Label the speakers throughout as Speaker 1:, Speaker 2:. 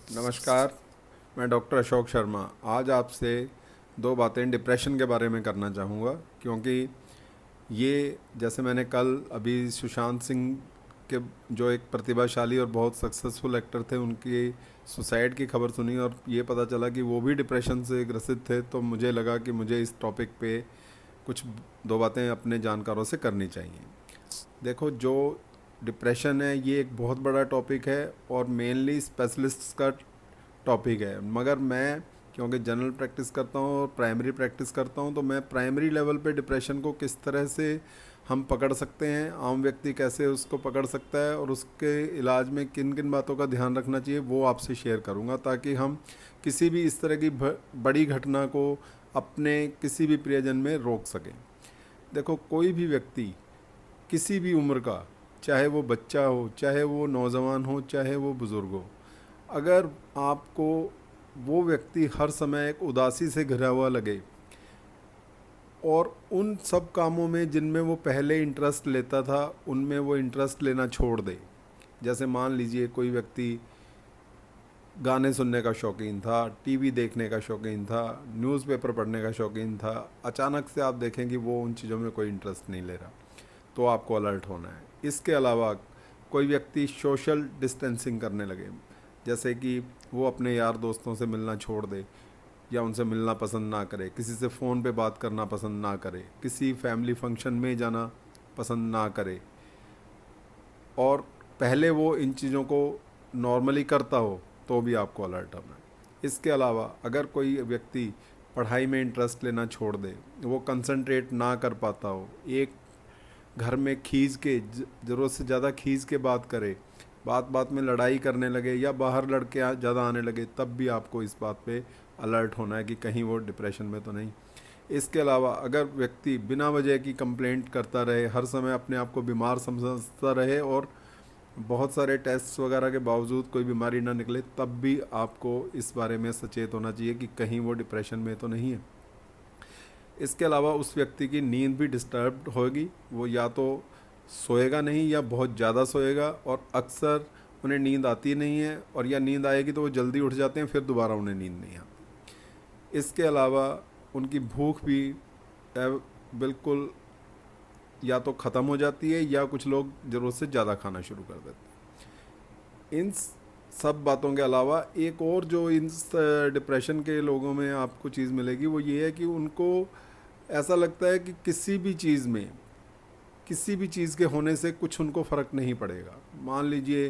Speaker 1: नमस्कार। मैं डॉक्टर अशोक शर्मा आज आपसे दो बातें डिप्रेशन के बारे में करना चाहूँगा, क्योंकि ये जैसे मैंने कल अभी सुशांत सिंह के जो एक प्रतिभाशाली और बहुत सक्सेसफुल एक्टर थे, उनकी सुसाइड की खबर सुनी और ये पता चला कि वो भी डिप्रेशन से ग्रसित थे। तो मुझे लगा कि मुझे इस टॉपिक पे कुछ दो बातें अपने जानकारों से करनी चाहिए। देखो, जो डिप्रेशन है ये एक बहुत बड़ा टॉपिक है और मेनली स्पेशलिस्ट्स का टॉपिक है, मगर मैं क्योंकि जनरल प्रैक्टिस करता हूँ और प्राइमरी प्रैक्टिस करता हूँ, तो मैं प्राइमरी लेवल पे डिप्रेशन को किस तरह से हम पकड़ सकते हैं, आम व्यक्ति कैसे उसको पकड़ सकता है और उसके इलाज में किन किन बातों का ध्यान रखना चाहिए, वो आपसे शेयर करूँगा, ताकि हम किसी भी इस तरह की बड़ी घटना को अपने किसी भी प्रियजन में रोक सकें। देखो, कोई भी व्यक्ति किसी भी उम्र का, चाहे वो बच्चा हो, चाहे वो नौजवान हो, चाहे वो बुज़ुर्ग हो, अगर आपको वो व्यक्ति हर समय एक उदासी से घिरा हुआ लगे और उन सब कामों में जिनमें वो पहले इंटरेस्ट लेता था उनमें वो इंटरेस्ट लेना छोड़ दे, जैसे मान लीजिए कोई व्यक्ति गाने सुनने का शौकीन था, टीवी देखने का शौकीन था, न्यूज़पेपर पढ़ने का शौकीन था, अचानक से आप देखें कि वो उन चीज़ों में कोई इंटरेस्ट नहीं ले रहा, तो आपको अलर्ट होना है। इसके अलावा कोई व्यक्ति सोशल डिस्टेंसिंग करने लगे, जैसे कि वो अपने यार दोस्तों से मिलना छोड़ दे या उनसे मिलना पसंद ना करे, किसी से फ़ोन पे बात करना पसंद ना करे, किसी फैमिली फंक्शन में जाना पसंद ना करे, और पहले वो इन चीज़ों को नॉर्मली करता हो, तो भी आपको अलर्ट होना है। इसके अलावा अगर कोई व्यक्ति पढ़ाई में इंटरेस्ट लेना छोड़ दे, वो कंसंट्रेट ना कर पाता हो, एक घर में खींच के ज़रूरत से ज़्यादा खींच के बात करे, बात बात में लड़ाई करने लगे या बाहर लड़के ज़्यादा आने लगे, तब भी आपको इस बात पे अलर्ट होना है कि कहीं वो डिप्रेशन में तो नहीं। इसके अलावा अगर व्यक्ति बिना वजह की कंप्लेंट करता रहे, हर समय अपने आप को बीमार समझता रहे और बहुत सारे टेस्ट वगैरह के बावजूद कोई बीमारी ना निकले, तब भी आपको इस बारे में सचेत होना चाहिए कि कहीं वो डिप्रेशन में तो नहीं है। इसके अलावा उस व्यक्ति की नींद भी डिस्टर्ब होगी, वो या तो सोएगा नहीं या बहुत ज़्यादा सोएगा, और अक्सर उन्हें नींद आती नहीं है, और या नींद आएगी तो वो जल्दी उठ जाते हैं, फिर दोबारा उन्हें नींद नहीं आती। इसके अलावा उनकी भूख भी बिल्कुल या तो ख़त्म हो जाती है या कुछ लोग ज़रूरत से ज़्यादा खाना शुरू कर देते हैं। इन सब बातों के अलावा एक और जो इन डिप्रेशन के लोगों में आपको चीज़ मिलेगी, वो ये है कि उनको ऐसा लगता है कि किसी भी चीज़ के होने से कुछ उनको फ़र्क नहीं पड़ेगा। मान लीजिए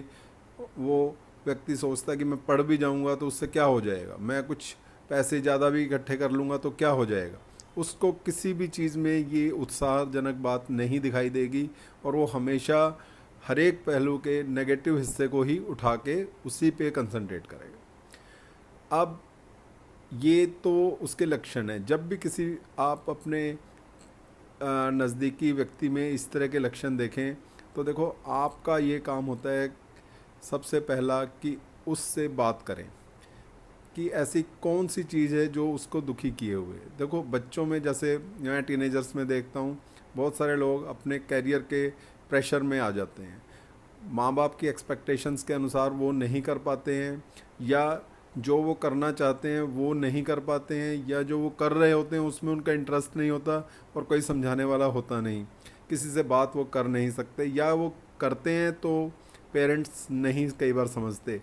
Speaker 1: वो व्यक्ति सोचता है कि मैं पढ़ भी जाऊंगा तो उससे क्या हो जाएगा, मैं कुछ पैसे ज़्यादा भी इकट्ठे कर लूँगा तो क्या हो जाएगा। उसको किसी भी चीज़ में ये उत्साहजनक बात नहीं दिखाई देगी, और वो हमेशा हर एक पहलू के नेगेटिव हिस्से को ही उठा के उसी पे कंसंट्रेट करेगा। अब ये तो उसके लक्षण हैं। जब भी किसी आप अपने नज़दीकी व्यक्ति में इस तरह के लक्षण देखें, तो देखो, आपका ये काम होता है सबसे पहला कि उससे बात करें कि ऐसी कौन सी चीज़ है जो उसको दुखी किए हुए है। देखो, बच्चों में, जैसे मैं टीनेजर्स में देखता हूँ, बहुत सारे लोग अपने कैरियर के प्रेशर में आ जाते हैं, माँ बाप की एक्सपेक्टेशंस के अनुसार वो नहीं कर पाते हैं, या जो वो करना चाहते हैं वो नहीं कर पाते हैं, या जो वो कर रहे होते हैं उसमें उनका इंटरेस्ट नहीं होता और कोई समझाने वाला होता नहीं, किसी से बात वो कर नहीं सकते, या वो करते हैं तो पेरेंट्स नहीं कई बार समझते,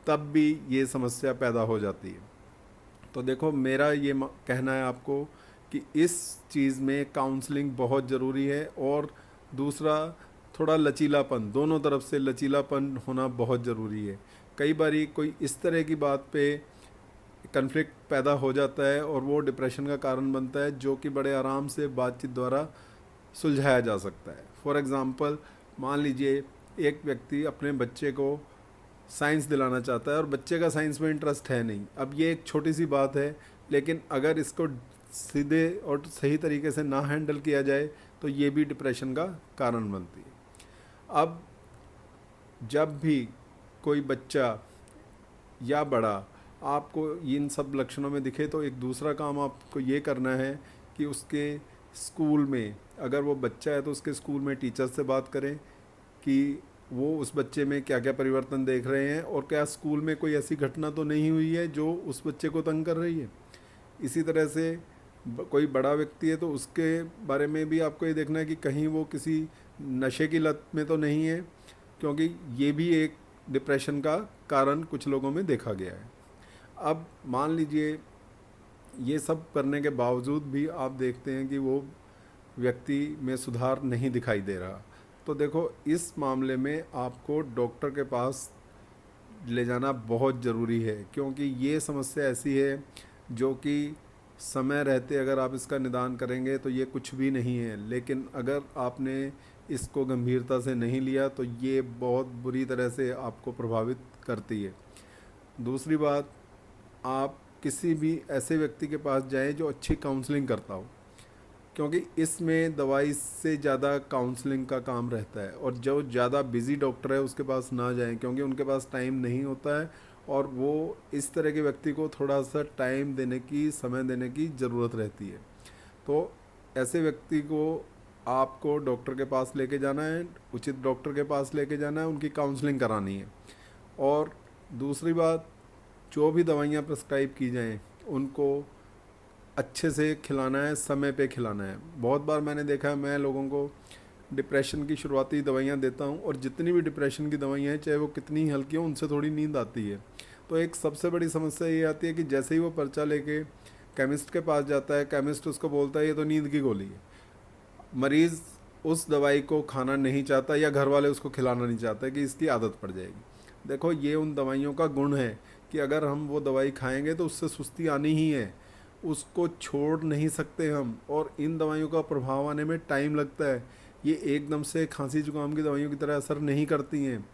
Speaker 1: तब भी ये समस्या पैदा हो जाती है। तो देखो, मेरा ये कहना है आपको कि इस चीज़ में काउंसलिंग बहुत ज़रूरी है, और दूसरा, थोड़ा लचीलापन, दोनों तरफ से लचीलापन होना बहुत ज़रूरी है। कई बारी कोई इस तरह की बात पे कन्फ्लिक्ट पैदा हो जाता है और वो डिप्रेशन का कारण बनता है, जो कि बड़े आराम से बातचीत द्वारा सुलझाया जा सकता है। फॉर एग्ज़ाम्पल, मान लीजिए एक व्यक्ति अपने बच्चे को साइंस दिलाना चाहता है और बच्चे का साइंस में इंटरेस्ट है नहीं। अब ये एक छोटी सी बात है, लेकिन अगर इसको सीधे और सही तरीके से ना हैंडल किया जाए तो ये भी डिप्रेशन का कारण बनती है। अब जब भी कोई बच्चा या बड़ा आपको इन सब लक्षणों में दिखे, तो एक दूसरा काम आपको ये करना है कि उसके स्कूल में, अगर वो बच्चा है तो उसके स्कूल में टीचर से बात करें कि वो उस बच्चे में क्या क्या परिवर्तन देख रहे हैं, और क्या स्कूल में कोई ऐसी घटना तो नहीं हुई है जो उस बच्चे को तंग कर रही है। इसी तरह से कोई बड़ा व्यक्ति है तो उसके बारे में भी आपको ये देखना है कि कहीं वो किसी नशे की लत में तो नहीं है, क्योंकि ये भी एक डिप्रेशन का कारण कुछ लोगों में देखा गया है। अब मान लीजिए ये सब करने के बावजूद भी आप देखते हैं कि वो व्यक्ति में सुधार नहीं दिखाई दे रहा, तो देखो इस मामले में आपको डॉक्टर के पास ले जाना बहुत ज़रूरी है, क्योंकि ये समस्या ऐसी है जो कि समय रहते अगर आप इसका निदान करेंगे तो ये कुछ भी नहीं है, लेकिन अगर आपने इसको गंभीरता से नहीं लिया तो ये बहुत बुरी तरह से आपको प्रभावित करती है। दूसरी बात, आप किसी भी ऐसे व्यक्ति के पास जाएं जो अच्छी काउंसलिंग करता हो, क्योंकि इसमें दवाई से ज़्यादा काउंसलिंग का काम रहता है। और जो ज़्यादा बिजी डॉक्टर है उसके पास ना जाएं, क्योंकि उनके पास टाइम नहीं होता है, और वो इस तरह के व्यक्ति को थोड़ा सा टाइम देने की, समय देने की ज़रूरत रहती है। तो ऐसे व्यक्ति को आपको डॉक्टर के पास लेके जाना है, उचित डॉक्टर के पास लेके जाना है, उनकी काउंसलिंग करानी है। और दूसरी बात, जो भी दवाइयाँ प्रिस्क्राइब की जाएं उनको अच्छे से खिलाना है, समय पे खिलाना है। बहुत बार मैंने देखा है, मैं लोगों को डिप्रेशन की शुरुआती दवाइयाँ देता हूँ, और जितनी भी डिप्रेशन की दवाइयाँ हैं चाहे वो कितनी ही हल्की हो, उनसे थोड़ी नींद आती है। तो एक सबसे बड़ी समस्या ये आती है कि जैसे ही वो पर्चा लेके केमिस्ट के पास जाता है, केमिस्ट उसको बोलता है ये तो नींद की गोली है, मरीज़ उस दवाई को खाना नहीं चाहता, या घर वाले उसको खिलाना नहीं चाहते कि इसकी आदत पड़ जाएगी। देखो ये उन दवाइयों का गुण है कि अगर हम वो दवाई खाएंगे तो उससे सुस्ती आनी ही है, उसको छोड़ नहीं सकते हम, और इन दवाइयों का प्रभाव आने में टाइम लगता है। ये एकदम से खांसी जुकाम की दवाइयों की तरह असर नहीं करती हैं।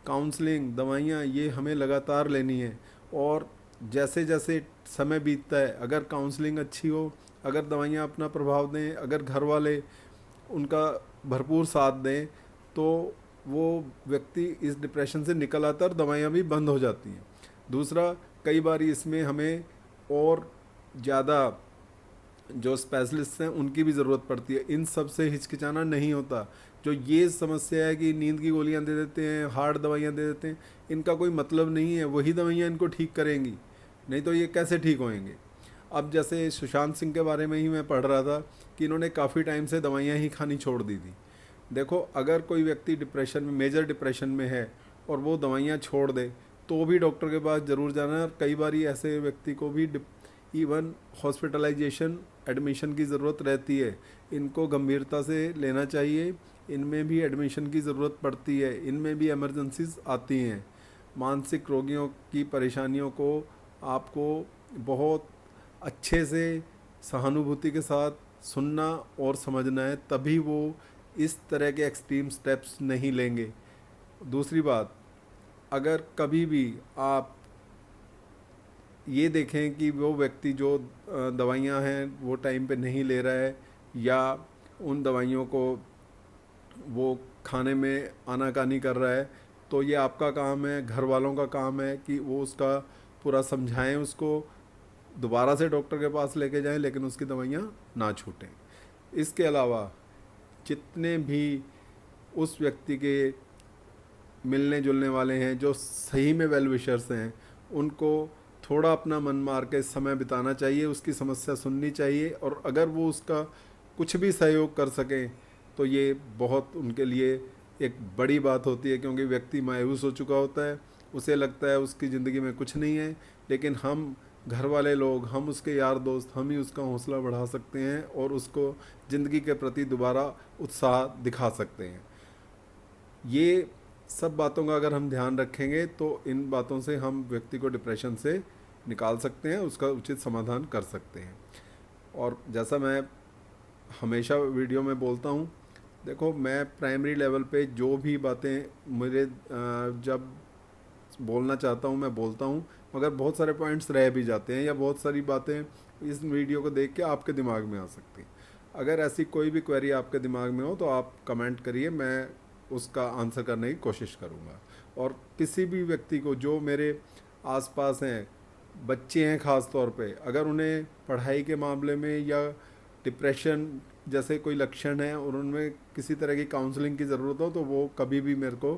Speaker 1: काउंसलिंग दवाइयाँ ये हमें लगातार लेनी है, और जैसे जैसे समय बीतता है, अगर काउंसलिंग अच्छी हो, अगर दवाइयाँ अपना प्रभाव दें, अगर घर वाले उनका भरपूर साथ दें, तो वो व्यक्ति इस डिप्रेशन से निकल आता है और दवाइयाँ भी बंद हो जाती हैं। दूसरा, कई बार इसमें हमें और ज़्यादा जो स्पेशलिस्ट हैं उनकी भी ज़रूरत पड़ती है। इन सब से हिचकिचाना नहीं होता। जो ये समस्या है कि नींद की गोलियां दे देते हैं, हार्ड दवाइयां दे देते हैं, इनका कोई मतलब नहीं है। वही दवाइयां इनको ठीक करेंगी, नहीं तो ये कैसे ठीक होएंगे। अब जैसे सुशांत सिंह के बारे में ही मैं पढ़ रहा था कि इन्होंने काफ़ी टाइम से दवाइयाँ ही खानी छोड़ दी थी। देखो अगर कोई व्यक्ति डिप्रेशन में, मेजर डिप्रेशन में है, और वो दवाइयाँ छोड़ दे, तो भी डॉक्टर के पास ज़रूर जाना है। और कई बार ऐसे व्यक्ति को भी इवन हॉस्पिटलाइजेशन, एडमिशन की ज़रूरत रहती है। इनको गंभीरता से लेना चाहिए। इनमें भी एडमिशन की ज़रूरत पड़ती है, इनमें भी इमरजेंसीज आती हैं। मानसिक रोगियों की परेशानियों को आपको बहुत अच्छे से, सहानुभूति के साथ सुनना और समझना है, तभी वो इस तरह के एक्सट्रीम स्टेप्स नहीं लेंगे। दूसरी बात, अगर कभी भी आप ये देखें कि वो व्यक्ति जो दवाइयाँ हैं वो टाइम पे नहीं ले रहा है, या उन दवाइयों को वो खाने में आनाकानी कर रहा है, तो ये आपका काम है, घर वालों का काम है कि वो उसका पूरा समझाएं, उसको दोबारा से डॉक्टर के पास लेके जाएं, लेकिन उसकी दवाइयाँ ना छूटें। इसके अलावा जितने भी उस व्यक्ति के मिलने जुलने वाले हैं जो सही में वेल विशर्स हैं, उनको थोड़ा अपना मन मार के समय बिताना चाहिए, उसकी समस्या सुननी चाहिए, और अगर वो उसका कुछ भी सहयोग कर सकें तो ये बहुत उनके लिए एक बड़ी बात होती है। क्योंकि व्यक्ति मायूस हो चुका होता है, उसे लगता है उसकी ज़िंदगी में कुछ नहीं है, लेकिन हम घर वाले लोग, हम उसके यार दोस्त, हम ही उसका हौसला बढ़ा सकते हैं और उसको ज़िंदगी के प्रति दोबारा उत्साह दिखा सकते हैं। ये सब बातों का अगर हम ध्यान रखेंगे तो इन बातों से हम व्यक्ति को डिप्रेशन से निकाल सकते हैं, उसका उचित समाधान कर सकते हैं। और जैसा मैं हमेशा वीडियो में बोलता हूँ, देखो मैं प्राइमरी लेवल पे जो भी बातें मुझे जब बोलना चाहता हूँ मैं बोलता हूँ, मगर बहुत सारे पॉइंट्स रह भी जाते हैं, या बहुत सारी बातें इस वीडियो को देख के आपके दिमाग में आ सकती हैं। अगर ऐसी कोई भी क्वेरी आपके दिमाग में हो तो आप कमेंट करिए, मैं उसका आंसर करने की कोशिश करूँगा। और किसी भी व्यक्ति को जो मेरे आसपास हैं, बच्चे हैं ख़ास तौर पे, अगर उन्हें पढ़ाई के मामले में या डिप्रेशन जैसे कोई लक्षण है और उनमें किसी तरह की काउंसलिंग की ज़रूरत हो, तो वो कभी भी मेरे को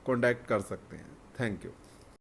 Speaker 1: कॉन्टैक्ट कर सकते हैं। Thank you.